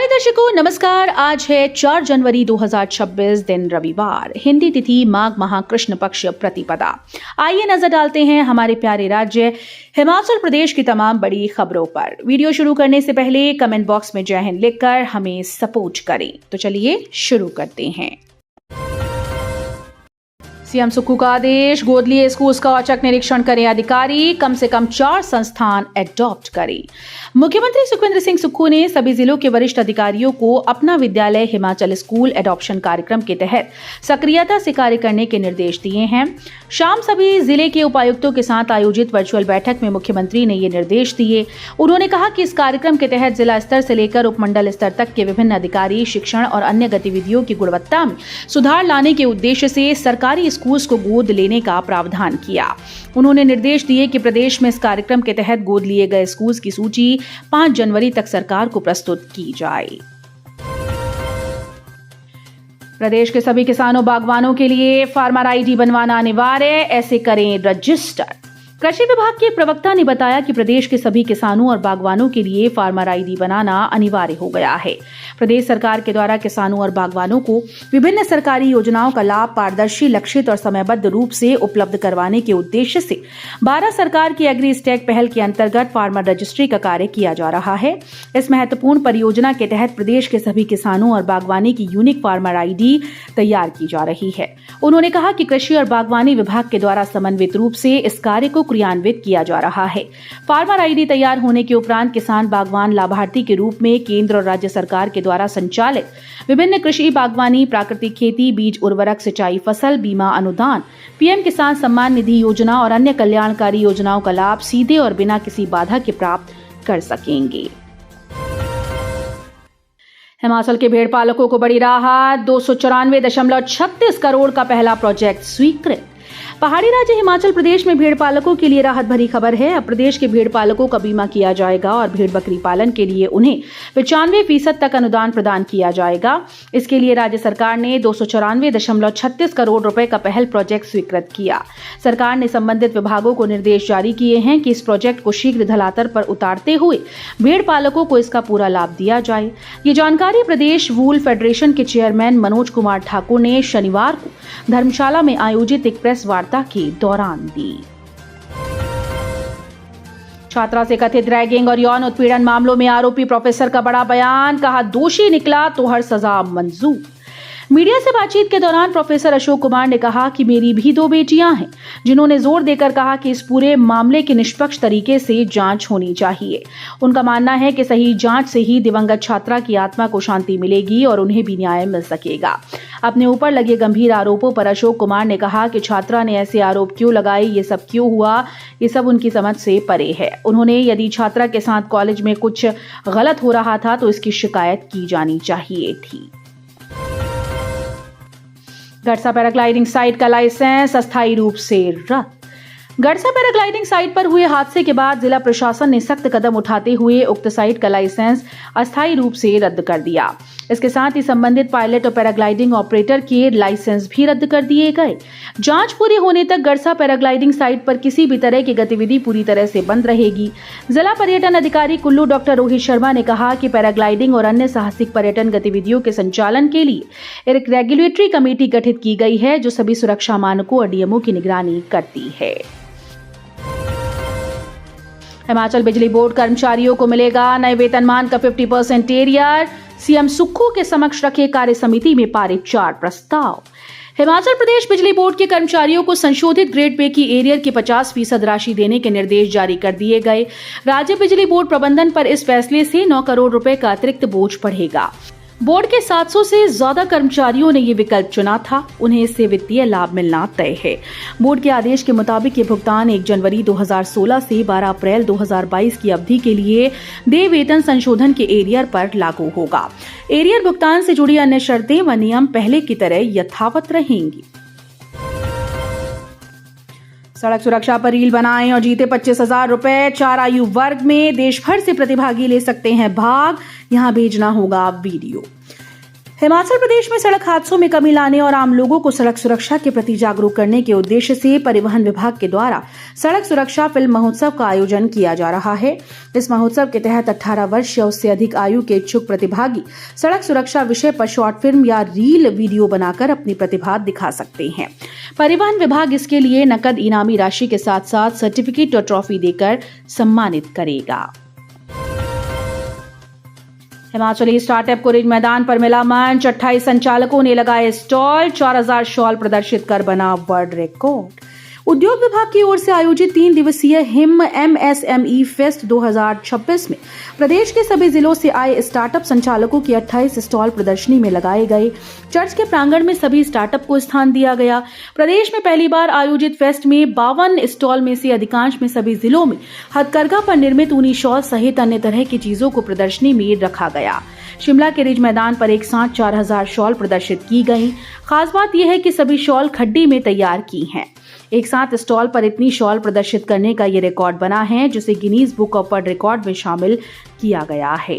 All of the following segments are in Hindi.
प्यारे दर्शकों नमस्कार। आज है 4 जनवरी 2026 दिन रविवार, हिंदी तिथि माघ माह कृष्ण पक्ष प्रतिपदा। आइए नजर डालते हैं हमारे प्यारे राज्य हिमाचल प्रदेश की तमाम बड़ी खबरों पर। वीडियो शुरू करने से पहले कमेंट बॉक्स में जय हिंद लिखकर हमें सपोर्ट करें। तो चलिए शुरू करते हैं। सीएम सुक्खू का आदेश, गोद लिए स्कूल्स का औचक निरीक्षण करें अधिकारी, कम से कम 4 संस्थान एडॉप्ट करें। मुख्यमंत्री सुखविंदर सिंह सुक्खू ने सभी जिलों के वरिष्ठ अधिकारियों को अपना विद्यालय हिमाचल स्कूल एडॉप्शन कार्यक्रम के तहत सक्रियता से कार्य करने के निर्देश दिए हैं। शाम सभी जिले के उपायुक्तों के साथ आयोजित वर्चुअल बैठक में मुख्यमंत्री ने ये निर्देश दिए। उन्होंने कहा कि इस कार्यक्रम के तहत जिला स्तर से लेकर उपमंडल स्तर तक के विभिन्न अधिकारी शिक्षण और अन्य गतिविधियों की गुणवत्ता में सुधार लाने के उद्देश्य से सरकारी स्कूल्स को गोद लेने का प्रावधान किया। उन्होंने निर्देश दिए कि प्रदेश में इस कार्यक्रम के तहत गोद लिए गए स्कूल्स की सूची 5 जनवरी तक सरकार को प्रस्तुत की जाए। प्रदेश के सभी किसानों बागवानों के लिए फार्मर आईडी बनवाना अनिवार्य, ऐसे करें रजिस्टर। कृषि विभाग के प्रवक्ता ने बताया कि प्रदेश के सभी किसानों और बागवानों के लिए फार्मर आईडी बनाना अनिवार्य हो गया है। प्रदेश सरकार के द्वारा किसानों और बागवानों को विभिन्न सरकारी योजनाओं का लाभ पारदर्शी, लक्षित और समयबद्ध रूप से उपलब्ध करवाने के उद्देश्य से भारत सरकार की एग्री स्टैक पहल के अंतर्गत फार्मर रजिस्ट्री का कार्य किया जा रहा है। इस महत्वपूर्ण परियोजना के तहत प्रदेश के सभी किसानों और बागवानी की यूनिक फार्मर आईडी तैयार की जा रही है। उन्होंने कहा कि कृषि और बागवानी विभाग के द्वारा समन्वित रूप से इस कार्य को क्रियान्वित किया जा रहा है। फार्मर आईडी तैयार होने के उपरांत किसान बागवान लाभार्थी के रूप में केंद्र और राज्य सरकार के द्वारा संचालित विभिन्न कृषि, बागवानी, प्राकृतिक खेती, बीज उर्वरक, सिंचाई, फसल बीमा अनुदान, पीएम किसान सम्मान निधि योजना और अन्य कल्याणकारी योजनाओं का लाभ सीधे और बिना किसी बाधा के प्राप्त कर सकेंगे। हिमाचल के भेड़ पालकों को बड़ी राहत, 294.36 करोड़ का पहला प्रोजेक्ट स्वीकृत। पहाड़ी राज्य हिमाचल प्रदेश में भेड़ पालकों के लिए राहत भरी खबर है। अब प्रदेश के भेड़ पालकों का बीमा किया जाएगा और भेड़ बकरी पालन के लिए उन्हें 95% तक अनुदान प्रदान किया जाएगा। इसके लिए राज्य सरकार ने 294.36 करोड़ रुपए का पहल प्रोजेक्ट स्वीकृत किया। सरकार ने संबंधित विभागों को निर्देश जारी किए हैं कि इस प्रोजेक्ट को शीघ्र धरातल पर उतारते हुए भेड़ पालकों को इसका पूरा लाभ दिया जाए। ये जानकारी प्रदेश वूल फेडरेशन के चेयरमैन मनोज कुमार ठाकुर ने शनिवार को धर्मशाला में आयोजित एक प्रेस वार्ता के दौरान दी। छात्रा से कथित रैगिंग और यौन उत्पीड़न मामलों में आरोपी प्रोफेसर का बड़ा बयान, कहा दोषी निकला तो हर सजा मंजूर। मीडिया से बातचीत के दौरान प्रोफेसर अशोक कुमार ने कहा कि मेरी भी 2 बेटियां हैं, जिन्होंने जोर देकर कहा कि इस पूरे मामले की निष्पक्ष तरीके से जांच होनी चाहिए। उनका मानना है कि सही जांच से ही दिवंगत छात्रा की आत्मा को शांति मिलेगी और उन्हें भी न्याय मिल सकेगा। अपने ऊपर लगे गंभीर आरोपों पर अशोक कुमार ने कहा कि छात्रा ने ऐसे आरोप क्यों लगाए, ये सब क्यों हुआ, ये सब उनकी समझ से परे है। उन्होंने यदि छात्रा के साथ कॉलेज में कुछ गलत हो रहा था तो इसकी शिकायत की जानी चाहिए थी। गड़सा पैराग्लाइडिंग साइट का लाइसेंस अस्थायी रूप से रद्द। गड़सा पैराग्लाइडिंग साइट पर हुए हादसे के बाद जिला प्रशासन ने सख्त कदम उठाते हुए उक्त साइट का लाइसेंस अस्थायी रूप से रद्द कर दिया। इसके साथ ही संबंधित पायलट और पैराग्लाइडिंग ऑपरेटर के लाइसेंस भी रद्द कर दिए गए। जांच पूरी होने तक गड़सा पैराग्लाइडिंग साइट पर किसी भी तरह की गतिविधि पूरी तरह से बंद रहेगी। जिला पर्यटन अधिकारी कुल्लू डॉक्टर रोहित शर्मा ने कहा कि पैराग्लाइडिंग और अन्य साहसिक पर्यटन गतिविधियों के संचालन के लिए एक रेगुलेटरी कमेटी गठित की गई है, जो सभी सुरक्षा मानकों और डीएमओ की निगरानी करती है। हिमाचल बिजली बोर्ड कर्मचारियों को मिलेगा नए वेतनमान का 50% एरियर। सीएम सुक्खू के समक्ष रखे कार्य समिति में पारित 4 प्रस्ताव। हिमाचल प्रदेश बिजली बोर्ड के कर्मचारियों को संशोधित ग्रेड पे की एरियर की 50% राशि देने के निर्देश जारी कर दिए गए। राज्य बिजली बोर्ड प्रबंधन पर इस फैसले से 9 करोड़ रुपए का अतिरिक्त बोझ बढ़ेगा। बोर्ड के 700 से ज्यादा कर्मचारियों ने ये विकल्प चुना था, उन्हें इससे वित्तीय लाभ मिलना तय है। बोर्ड के आदेश के मुताबिक ये भुगतान 1 जनवरी 2016 से 12 अप्रैल 2022 की अवधि के लिए देय वेतन संशोधन के एरियर पर लागू होगा। एरियर भुगतान से जुड़ी अन्य शर्तें व नियम पहले की तरह यथावत रहेंगी। सड़क सुरक्षा पर रील बनाएं और जीते 25,000 रुपए। 4 आयु वर्ग में देश भर से प्रतिभागी ले सकते हैं भाग, यहां भेजना होगा वीडियो। हिमाचल प्रदेश में सड़क हादसों में कमी लाने और आम लोगों को सड़क सुरक्षा के प्रति जागरूक करने के उद्देश्य से परिवहन विभाग के द्वारा सड़क सुरक्षा फिल्म महोत्सव का आयोजन किया जा रहा है। इस महोत्सव के तहत 18 वर्ष या उससे अधिक आयु के इच्छुक प्रतिभागी सड़क सुरक्षा विषय पर शॉर्ट फिल्म या रील वीडियो बनाकर अपनी प्रतिभा दिखा सकते हैं। परिवहन विभाग इसके लिए नकद इनामी राशि के साथ साथ सर्टिफिकेट और ट्रॉफी देकर सम्मानित करेगा। हिमाचली स्टार्टअप को रिज मैदान पर मिला मंच। 28 संचालकों ने लगाए स्टॉल। 4000 शॉल प्रदर्शित कर बना वर्ल्ड रिकॉर्ड। उद्योग विभाग की ओर से आयोजित 3 दिवसीय हिम MSME फेस्ट 2026 में प्रदेश के सभी जिलों से आए स्टार्टअप संचालकों की 28 स्टॉल प्रदर्शनी में लगाए गए। चर्च के प्रांगण में सभी स्टार्टअप को स्थान दिया गया। प्रदेश में पहली बार आयोजित फेस्ट में 52 स्टॉल में से अधिकांश में सभी जिलों में हथकरघा पर निर्मित ऊनी शॉल सहित अन्य तरह की चीजों को प्रदर्शनी में रखा गया। शिमला के रिज मैदान पर एक साथ 4000 शॉल प्रदर्शित की गई। खास बात यह है कि सभी शॉल खड्डी में तैयार की हैं। एक साथ स्टॉल पर इतनी शॉल प्रदर्शित करने का ये रिकॉर्ड बना है, जिसे Guinness book of world record में शामिल किया गया है।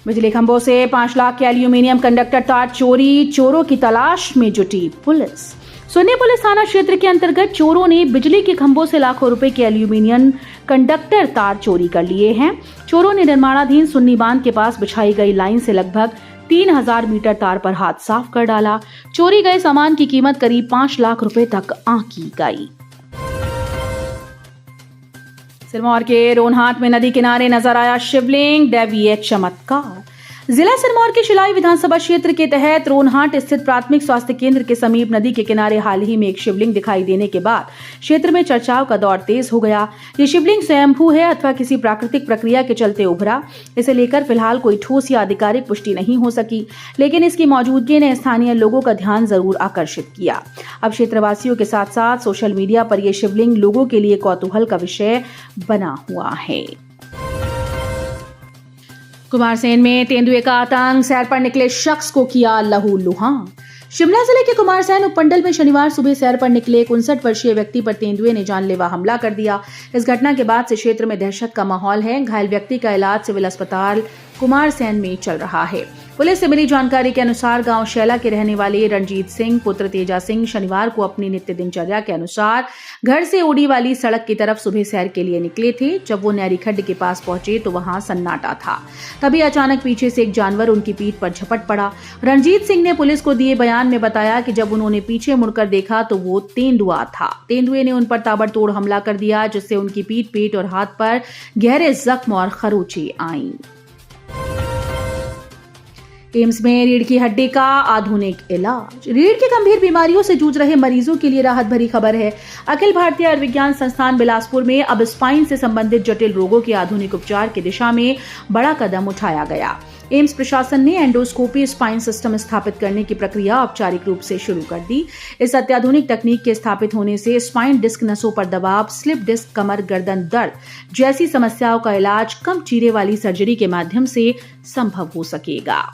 बिजली खंभों से 5 लाख के एल्यूमीनियम कंडक्टर तार चोरी। चोरों की तलाश में जुटी पुलिस। सुन्नी पुलिस थाना क्षेत्र के अंतर्गत चोरों ने बिजली के खंभों से लाखों रुपए के एल्यूमीनियम कंडक्टर तार चोरी कर लिए हैं। चोरों ने निर्माणाधीन सुन्नी बांध के पास बिछाई गई लाइन से लगभग 3000 मीटर तार पर हाथ साफ कर डाला। चोरी गए सामान की कीमत करीब 5 लाख रुपए तक आंकी गई। सिरमौर के रोनहाट में नदी किनारे नजर आया शिवलिंग। दैवीय चमत्कार। जिला सिरमौर के शिलाई विधानसभा क्षेत्र के तहत रोनहाट स्थित प्राथमिक स्वास्थ्य केंद्र के समीप नदी के किनारे हाल ही में एक शिवलिंग दिखाई देने के बाद क्षेत्र में चर्चाओं का दौर तेज हो गया। ये शिवलिंग स्वयंभू है अथवा किसी प्राकृतिक प्रक्रिया के चलते उभरा, इसे लेकर फिलहाल कोई ठोस या आधिकारिक पुष्टि नहीं हो सकी, लेकिन इसकी मौजूदगी ने स्थानीय लोगों का ध्यान जरूर आकर्षित किया। अब क्षेत्रवासियों के साथ साथ सोशल मीडिया पर यह शिवलिंग लोगों के लिए कौतूहल का विषय बना हुआ है। कुमारसैन में तेंदुए का आतंक। सैर पर निकले शख्स को किया लहूलुहान। शिमला जिले के कुमारसैन उपमंडल में शनिवार सुबह सैर पर निकले 59 वर्षीय व्यक्ति पर तेंदुए ने जानलेवा हमला कर दिया। इस घटना के बाद से क्षेत्र में दहशत का माहौल है। घायल व्यक्ति का इलाज सिविल अस्पताल कुमारसैन में चल रहा है। पुलिस से मिली जानकारी के अनुसार गांव शैला के रहने वाले रणजीत सिंह पुत्र तेजा सिंह शनिवार को अपनी नित्य दिनचर्या के अनुसार घर से ओडी वाली सड़क की तरफ सुबह सैर के लिए निकले थे। जब वो नहरी खड्ड के पास पहुंचे तो वहां सन्नाटा था। तभी अचानक पीछे से एक जानवर उनकी पीठ पर झपट पड़ा। रणजीत सिंह ने पुलिस को दिए बयान में बताया कि जब उन्होंने पीछे मुड़कर देखा तो वो तेंदुआ था। तेंदुए ने उन पर ताबड़तोड़ हमला कर दिया, जिससे उनकी पीठ, पेट और हाथ पर गहरे जख्म और खरोंचें आईं। एम्स में रीढ़ की हड्डी का आधुनिक इलाज। रीढ़ की गंभीर बीमारियों से जूझ रहे मरीजों के लिए राहत भरी खबर है। अखिल भारतीय आयुर्विज्ञान संस्थान बिलासपुर में अब स्पाइन से संबंधित जटिल रोगों के आधुनिक उपचार की दिशा में बड़ा कदम उठाया गया। एम्स प्रशासन ने एंडोस्कोपी स्पाइन सिस्टम स्थापित करने की प्रक्रिया औपचारिक रूप से शुरू कर दी। इस अत्याधुनिक तकनीक के स्थापित होने से स्पाइन डिस्क नसों पर दबाव, स्लिप डिस्क, कमर, गर्दन दर्द जैसी समस्याओं का इलाज कम चीरे वाली सर्जरी के माध्यम से संभव हो सकेगा।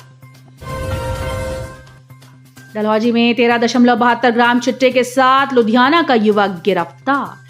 डलहौजी में 13.72 ग्राम चिट्टे के साथ लुधियाना का युवक गिरफ्तार।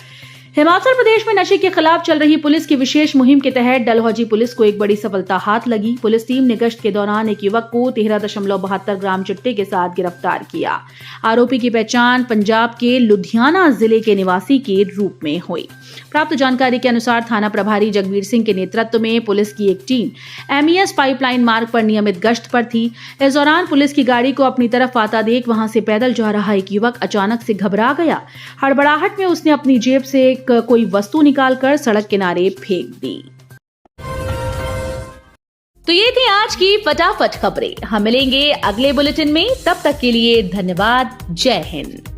हिमाचल प्रदेश में नशे के खिलाफ चल रही पुलिस की विशेष मुहिम के तहत डलहौजी पुलिस को एक बड़ी सफलता हाथ लगी। पुलिस टीम ने गश्त के दौरान एक युवक को 13.72 ग्राम चिट्टे के साथ गिरफ्तार किया। आरोपी की पहचान पंजाब के लुधियाना जिले के निवासी के रूप में हुई। प्राप्त जानकारी के अनुसार थाना प्रभारी जगबीर सिंह के नेतृत्व में पुलिस की एक टीम MES पाइपलाइन मार्ग पर नियमित गश्त पर थी। इस दौरान पुलिस की गाड़ी को अपनी तरफ आता देख वहां से पैदल जा रहा एक युवक अचानक से घबरा गया। हड़बड़ाहट में उसने अपनी जेब से कोई वस्तु निकालकर सड़क किनारे फेंक दी। तो ये थी आज की फटाफट खबरें। हम मिलेंगे अगले बुलेटिन में, तब तक के लिए धन्यवाद। जय हिंद।